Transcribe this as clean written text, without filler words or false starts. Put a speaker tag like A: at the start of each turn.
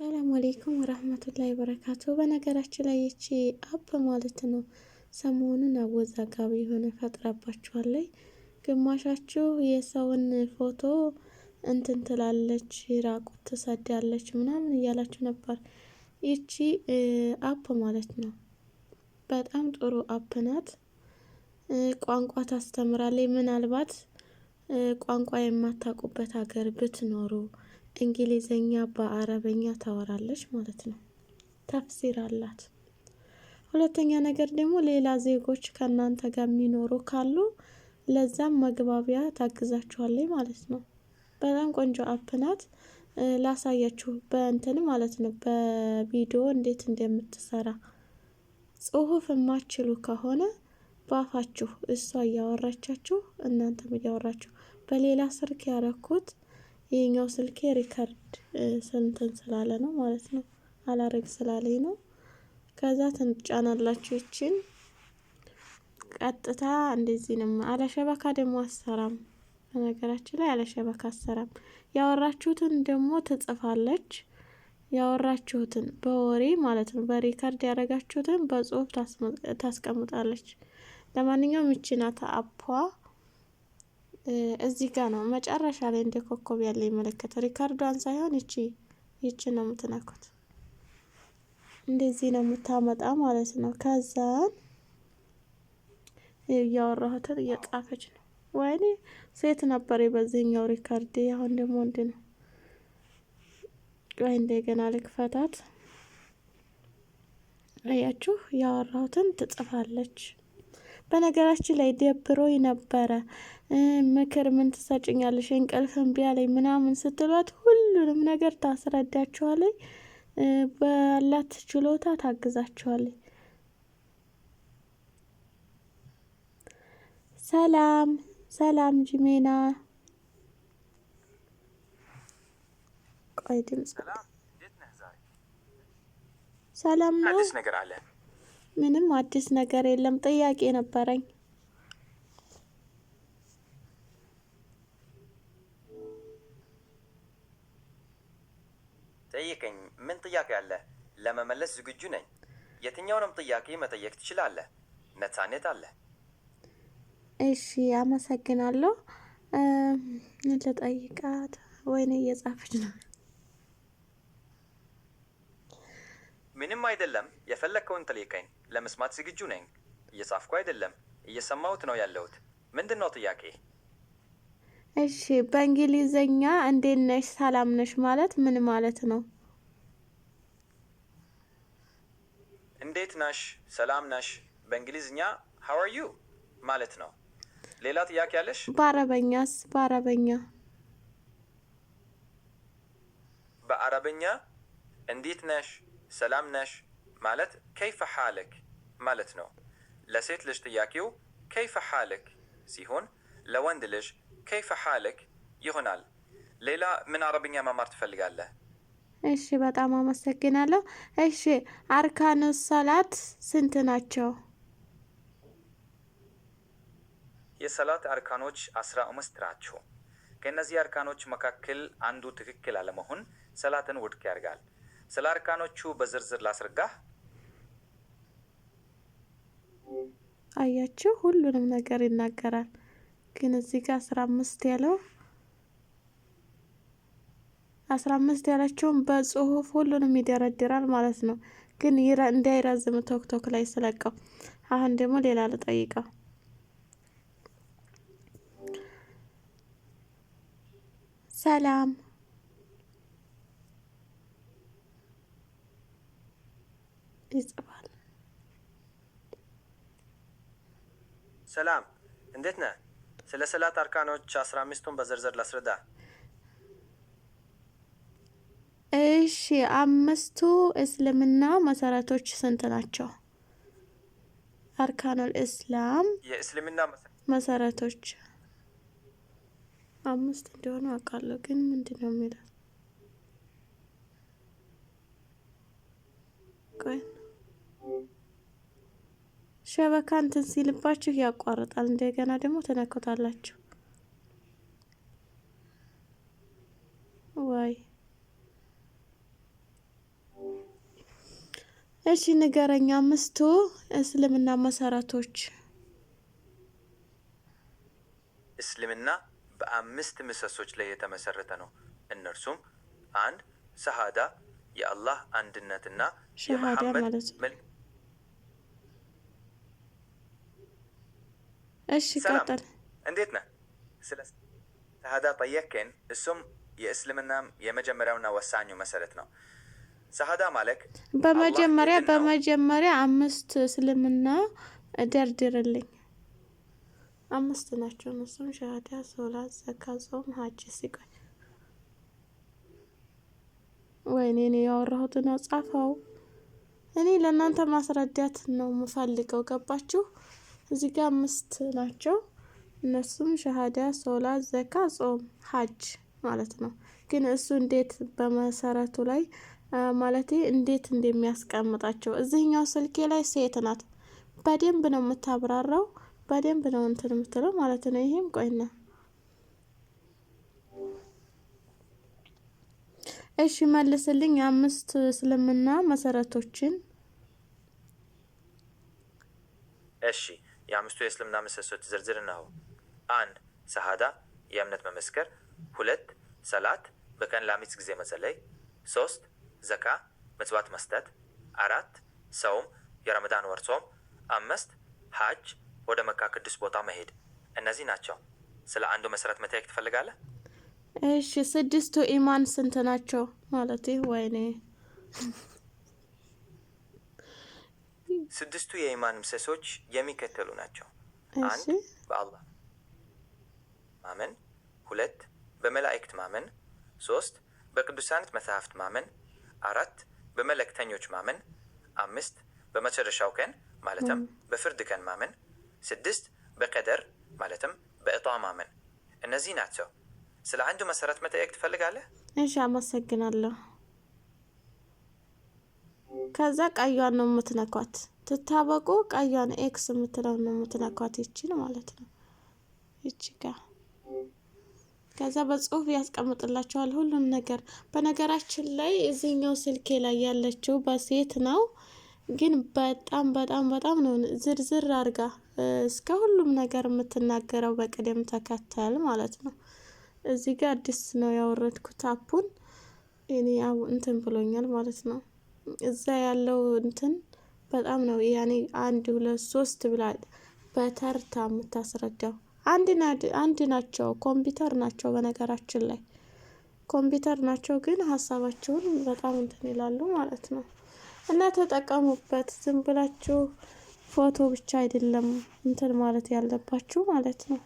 A: ሰላም አለይኩም ወራህመቱላሂ ወበረካቱ። በነገራችን ላይ ይቺ አፕ ማለት ነው ሰሞኑን አወዛጋቢ የሆነ ፈጥራባችኋለች። ግማሻችሁ የሰውን ፎቶ እንትን ትላለች፣ ራቁት ትሰዳለች ምናምን እያላችሁ ነበር። ይቺ አፕ ማለት ነው በጣም ጥሩ አፕ ናት። ቋንቋ ታስተምራለች። ምናልባት ቋንቋ የማታውቁበት ሀገር ብትኖሩ እንግሊዘኛ በአረበኛ ታወራለች ማለት ነው። ተፍሲር አላት። ሁለተኛ ነገር ደግሞ ሌላ ዜጎች ከእናንተ ጋር የሚኖሩ ካሉ ለዛም መግባቢያ ታግዛችኋለች ማለት ነው። በጣም ቆንጆ አፕ ናት። ላሳያችሁ በእንትን ማለት ነው በቪዲዮ እንዴት እንደምትሰራ። ጽሁፍ የማትችሉ ከሆነ በአፋችሁ እሷ እያወራቻችሁ እናንተም እያወራችሁ። በሌላ ስልክ ያረኩት ይሄኛው ስልኬ ሪከርድ ስንትን ስላለ ነው ማለት ነው፣ አላረግ ስላለኝ ነው። ከዛ ትጫናላችሁ። ይችን ቀጥታ እንደዚህ ነው። አለሸበካ ደግሞ አሰራም። በነገራችን ላይ አለሸበካ አሰራም። ያወራችሁትን ደግሞ ትጽፋለች። ያወራችሁትን በወሬ ማለት ነው፣ በሪከርድ ያደረጋችሁትን በጽሁፍ ታስቀምጣለች። ለማንኛውም ይቺ ናት አፓ። እዚህ ጋር ነው መጨረሻ ላይ እንደ ኮከብ ያለ ይመለከተ ሪካርዷን ሳይሆን ይቺ ነው የምትነኩት። እንደዚህ ነው የምታመጣ ማለት ነው። ከዛን እያወራሁትን እየጻፈች ነው። ወይኔ ሴት ነበር በዚህኛው ሪካርድ፣ አሁን ደግሞ ወንድ ነው። ወይ እንደገና ልክፈታት። አያችሁ ያወራሁትን ትጽፋለች። በነገራችን ላይ ደብሮኝ ነበረ። ምክር ምን ትሰጭኛለሽ እንቅልፍ እምቢ አለኝ ምናምን ስትሏት ሁሉንም ነገር ታስረዳችኋለች። ባላት ችሎታ ታግዛችኋለች። ሰላም ጂሜና። ቆይ ድምጽ ሰላም ነው።
B: አዲስ ነገር አለ?
A: ምንም አዲስ ነገር የለም። ጥያቄ ነበረኝ።
B: ጠይቀኝ። ምን ጥያቄ አለ? ለመመለስ ዝግጁ ነኝ። የትኛውንም ጥያቄ መጠየቅ ትችላለህ። ነፃነት አለ።
A: እሺ አመሰግናለሁ። ልጠይቃት። ወይኔ እየጻፈች ነው።
B: ምንም አይደለም። የፈለግከውን ጠይቀኝ። ለመስማት ዝግጁ ነኝ። እየጻፍኩ አይደለም፣ እየሰማሁት ነው ያለሁት። ምንድን ነው ጥያቄ?
A: እሺ በእንግሊዘኛ እንዴት ነሽ፣ ሰላም ነሽ ማለት ምን ማለት ነው?
B: እንዴት ነሽ፣ ሰላም ነሽ በእንግሊዝኛ how are you ማለት ነው። ሌላ ጥያቄ አለሽ?
A: በአረበኛስ?
B: በአረበኛ እንዴት ነሽ፣ ሰላም ነሽ ማለት ከይፈ ሓለክ ማለት ነው። ለሴት ልጅ ጥያቄው ከይፈ ሓለክ ሲሆን ለወንድ ልጅ ከይፈ ሓለክ ይሆናል። ሌላ ምን አረብኛ መማር ትፈልጋለህ?
A: እሺ በጣም አመሰግናለሁ። እሺ አርካኑ ሰላት ስንት ናቸው?
B: የሰላት አርካኖች 15 ናቸው። ከእነዚህ አርካኖች መካከል አንዱ ትክክል አለመሆን ሰላትን ውድቅ ያደርጋል። ስለ አርካኖቹ በዝርዝር ላስረዳህ።
A: አያችሁ ሁሉንም ነገር ይናገራል። ግን እዚህ ጋር 15 ያለው 15 ያላቸውን በጽሁፍ ሁሉንም ይደረድራል ማለት ነው። ግን እንዳይረዝም ቶክቶክ ላይ ስለቀው። አሁን ደግሞ ሌላ ልጠይቀው። ሰላም ይጽፋል።
B: ሰላም እንዴት ነህ? ስለ ሰላት አርካኖች 15ቱን በዝርዝር ላስረዳ።
A: እሺ 5ቱ እስልምና መሰረቶች ስንት ናቸው? አርካኑል እስላም
B: የእስልምና
A: መሰረቶች 5 እንደሆነ አውቃለሁ። ግን ምንድነው የሚለው? ቆይ ሸበካ እንትን ሲልባችሁ ያቋርጣል። እንደገና ደግሞ ተነኮታላችሁ። ወይ እሺ ንገረኝ 5 እስልምና መሰረቶች።
B: እስልምና በ5 ምሰሶች ላይ የተመሰረተ ነው። እነርሱም 1 ሸሃዳ የአላህ አንድነትና
A: ሸሃዳ
B: የመሐመድ
A: ማለት እሺ ቀጥል።
B: እንዴት ነህ? ስለ ሸሃዳ ጠየቅከኝ። እሱም የእስልምና የመጀመሪያውና ወሳኙ መሰረት ነው። ሸሃዳ ማለት
A: በመጀመሪያ 5 እስልምና ደርድርልኝ። 5 ናቸው እነሱም ሸሃዳ፣ ሶላት፣ ዘካ፣ ጾም፣ ሀጅ። ሲቆይ ወይኔ እኔ ያወራሁትን ጻፈው። እኔ ለእናንተ ማስረዳት ነው የምፈልገው። ገባችሁ? እዚህ ጋር 5 ናቸው እነሱም ሸሃዳ፣ ሶላት፣ ዘካ፣ ጾም፣ ሀጅ ማለት ነው። ግን እሱ እንዴት በመሰረቱ ላይ ማለቴ እንዴት እንደሚያስቀምጣቸው እዚህኛው ስልኬ ላይ ሴት ናት በደንብ ነው የምታብራራው፣ በደንብ ነው እንትን የምትለው ማለት ነው። ይሄም ቆይና እሺ መልስልኝ 5 እስልምና መሰረቶችን።
B: እሺ የ5ቱ የእስልምና ምሰሶች ዝርዝር ነው። 1 ሸሃዳ የእምነት መመስከር፣ 2 ሰላት በቀን ለ5 ጊዜ መጸለይ፣ 3 ዘካ ምጽዋት መስጠት፣ 4 ሰውም የረመዳን ወር ጾም፣ 5 ሀጅ ወደ መካ ቅዱስ ቦታ መሄድ። እነዚህ ናቸው። ስለ አንዱ መሰረት መጠየቅ ትፈልጋለህ?
A: እሺ 6ቱ ኢማን ስንት ናቸው ማለት? ወይኔ
B: 6ቱ የኢማን ምሰሶች የሚከተሉ ናቸው። 1 በአላህ ማመን፣ 2 በመላእክት ማመን፣ 3 በቅዱሳን መጽሐፍት ማመን፣ 4 በመልእክተኞች ማመን፣ 5 በመጨረሻው ቀን ማለትም በፍርድ ቀን ማመን፣ 6 በቀደር ማለትም በእጣ ማመን። እነዚህ ናቸው። ስለ አንዱ መሰረት መጠየቅ ትፈልጋለህ?
A: እሺ አመሰግናለሁ። ከዛ ቀዩን ነው የምትነኳት። ትታበቁ ቀዩን ኤክስ የምትለው ነው የምትነኳት። ይቺን ማለት ነው። ይቺ ጋር ከዛ በጽሁፍ ያስቀምጥላችኋል ሁሉም ነገር። በነገራችን ላይ እዚህኛው ስልኬ ላይ ያለችው በሴት ነው፣ ግን በጣም በጣም በጣም ነው ዝርዝር አድርጋ እስከ ሁሉም ነገር የምትናገረው በቅደም ተከተል ማለት ነው። እዚህ ጋር አዲስ ነው ያወረድኩት አፑን። እኔ ያው እንትን ብሎኛል ማለት ነው። እዛ ያለው እንትን በጣም ነው ያኔ 1 2 3 ብላ በተርታ የምታስረዳው። አንድ ናቸው፣ ኮምፒውተር ናቸው። በነገራችን ላይ ኮምፒውተር ናቸው፣ ግን ሀሳባቸውን በጣም እንትን ይላሉ ማለት ነው። እና ተጠቀሙበት። ዝም ብላችሁ ፎቶ ብቻ አይደለም እንትን ማለት ያለባችሁ ማለት ነው።